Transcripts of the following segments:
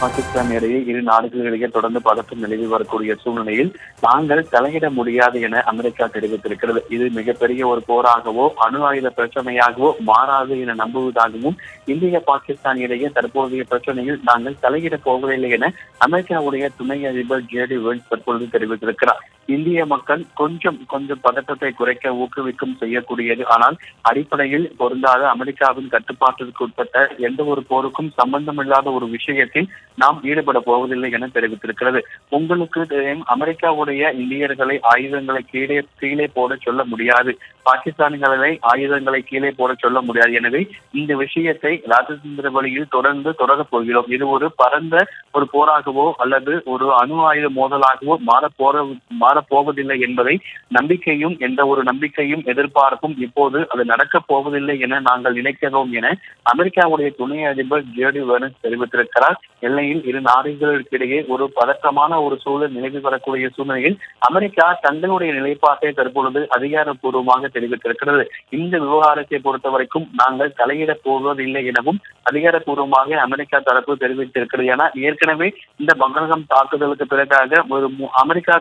பாகிஸ்தான் இடையே இரு நாடுகளிடையே தொடர்ந்து பதற்றம் நிலவி வரக்கூடிய சூழ்நிலையில் நாங்கள் தலையிட முடியாது என அமெரிக்கா தெரிவித்திருக்கிறது. இது மிகப்பெரிய ஒரு போராகவோ அணு ஆயுத பிரச்சனையாகவோ மாறாது என நம்புவதாகவும் இந்திய பாகிஸ்தான் இடையே தற்போதைய பிரச்சனையில் நாங்கள் தலையிட போவதில்லை என அமெரிக்காவுடைய துணை அதிபர் ஜேடி வென்ஸ் தற்பொழுது தெரிவித்திருக்கிறார். இந்திய மக்கள் கொஞ்சம் பதற்றத்தை குறைக்க ஊக்குவிக்கும் செய்யக்கூடியது, ஆனால் அடிப்படையில் பொருந்தாத அமெரிக்காவின் கட்டுப்பாட்டிற்கு உட்பட்ட எந்த ஒரு போருக்கும் சம்பந்தமில்லாத ஒரு விஷயத்தில் நாம் ஈடுபட போவதில்லை என தெரிவித்திருக்கிறது. உங்களுக்கு தெரியும், அமெரிக்காவுடைய இந்தியர்களை ஆயுதங்களை கீழே போட சொல்ல முடியாது, பாகிஸ்தானிகளை ஆயுதங்களை கீழே போட சொல்ல முடியாது. எனவே இந்த விஷயத்தை ராஜதந்திர வழியில் தொடரப் போகிறோம். இது ஒரு பரந்த ஒரு போராகவோ அல்லது ஒரு அணு ஆயுத மோதலாகவோ மாறப்போவதில்லை என்பதை எந்த ஒரு நம்பிக்கையும் எதிர்பார்ப்பும் இப்போது அது நடக்கப் போவதில்லை என நாங்கள் நினைக்கிறோம் என அமெரிக்காவுடைய துணை அதிபர் ஜேடி வென்ஸ் தெரிவித்திருக்கிறார். எல்லையில் இரு நாடுகளுக்கிடையே ஒரு பதற்றமான ஒரு சூழல் நிலவி வரக்கூடிய சூழ்நிலையில் அமெரிக்கா தங்களுடைய நிலைப்பாட்டை தற்பொழுது அதிகாரப்பூர்வமாக தெரிவித்திருக்கிறது. இந்த விவகாரத்தை பொறுத்தவரைக்கும் நாங்கள் தலையிடப் போவதில்லை எனவும் அதிகாரப்பூர்வமாக அமெரிக்கா தரப்பு தெரிவித்திருக்கிறது. என ஏற்கனவே இந்த பங்களாதேஷ் தாக்குதலுக்கு பிறகாக அமெரிக்கா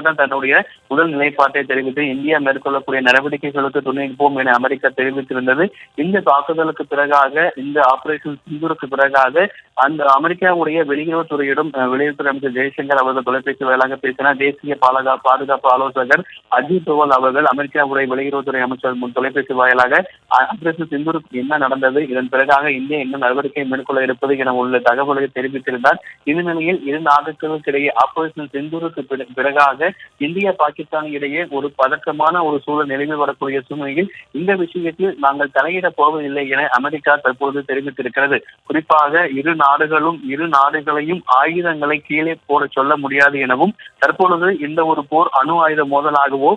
தான் தன்னுடைய முதல் நிலைப்பாட்டை தெரிவித்து இந்தியா மேற்கொள்ளக்கூடிய நடவடிக்கைகளுக்கு துணை நிற்போம் என அமெரிக்கா தெரிவித்திருந்தது. இந்த தாக்குதலுக்கு பிறகாக, இந்த ஆபரேஷன் சிந்தூருக்கு பிறகாக அந்த அமெரிக்காவுடைய வெளியுறவுத்துறையிடம் வெளியுறவுத்துறை அமைச்சர் ஜெய்சங்கர் அவர்கள் தொலைபேசி வாயிலாக பேசினார். தேசிய பாதுகாப்பு ஆலோசகர் அஜித் தோவல் அவர்கள் அமெரிக்காவுடைய வெளியுறவுத்துறை அமைச்சர் தொலைபேசி வாயிலாக ஆபரேஷன் சிந்தூருக்கு என்ன நடந்தது, இதன் பிறகாக இந்தியா என்ன நடவடிக்கை மேற்கொள்ள இருப்பது என உள்ள தகவல்களை தெரிவித்திருந்தார். இந்த நிலையில் இரு நாடுகளுக்கிடையே ஆபரேஷன் சிந்தூருக்கு பிறகாக இந்தியா பாகிஸ்தான் இடையே ஒரு பதற்றமான ஒரு சூழல் நிலவி வரக்கூடிய சூழ்நிலையில் இந்த விஷயத்தில் நாங்கள் தலையிடப் போவதில்லை என அமெரிக்கா தற்போது தெரிவித்திருக்கிறது. குறிப்பாக இரு நாடுகளையும் ஆயுதங்களை கீழே போட சொல்ல முடியாது எனவும் தற்பொழுது இந்த ஒரு போர் அணு ஆயுத மோதலாகவோ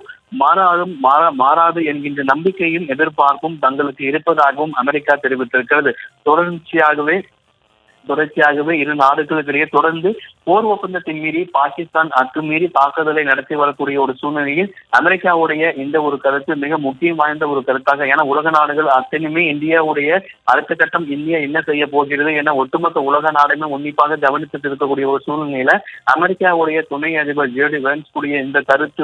மாறாது என்கின்ற நம்பிக்கையும் எதிர்பார்ப்பும் தங்களுக்கு இருப்பதாகவும் அமெரிக்கா தெரிவித்திருக்கிறது. தொடர்ச்சியாகவே இரு நாடுகளுக்கிடையே தொடர்ந்து போர் ஒப்பந்தத்தின் மீறி பாகிஸ்தான் அத்துமீறி தாக்குதலை நடத்தி வரக்கூடிய ஒரு சூழ்நிலையில் அமெரிக்காவுடைய இந்த ஒரு கருத்து மிக முக்கியம் வாய்ந்த ஒரு கருத்தாக, ஏன்னா உலக நாடுகள் அத்தனையுமே இந்தியாவுடைய அடுத்த கட்டம் இந்தியா என்ன செய்ய போகிறது என ஒட்டுமொத்த உலக நாடுமே உன்னிப்பாக கவனித்துட்டு இருக்கக்கூடிய ஒரு சூழ்நிலையில அமெரிக்காவுடைய துணை அதிபர் ஜேடி வென்ஸ் கூடிய இந்த கருத்து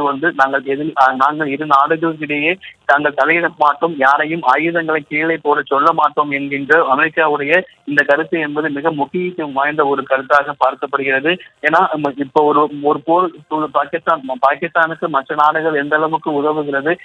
நாங்கள் இரு நாடுகளுக்கிடையே தாங்கள் தலையிட மாட்டோம், யாரையும் ஆயுதங்களை கீழே போட சொல்ல மாட்டோம் என்கின்ற அமெரிக்காவுடைய இந்த கருத்து என்பது மிக முக்கியத்துவம் வாய்ந்த ஒரு கருத்தாக பார்க்கப்படுகிறது. ஏன்னா இப்போ ஒரு போர் பாகிஸ்தானுக்கு மற்ற நாடுகள் எந்த அளவுக்கு உதவுகிறது,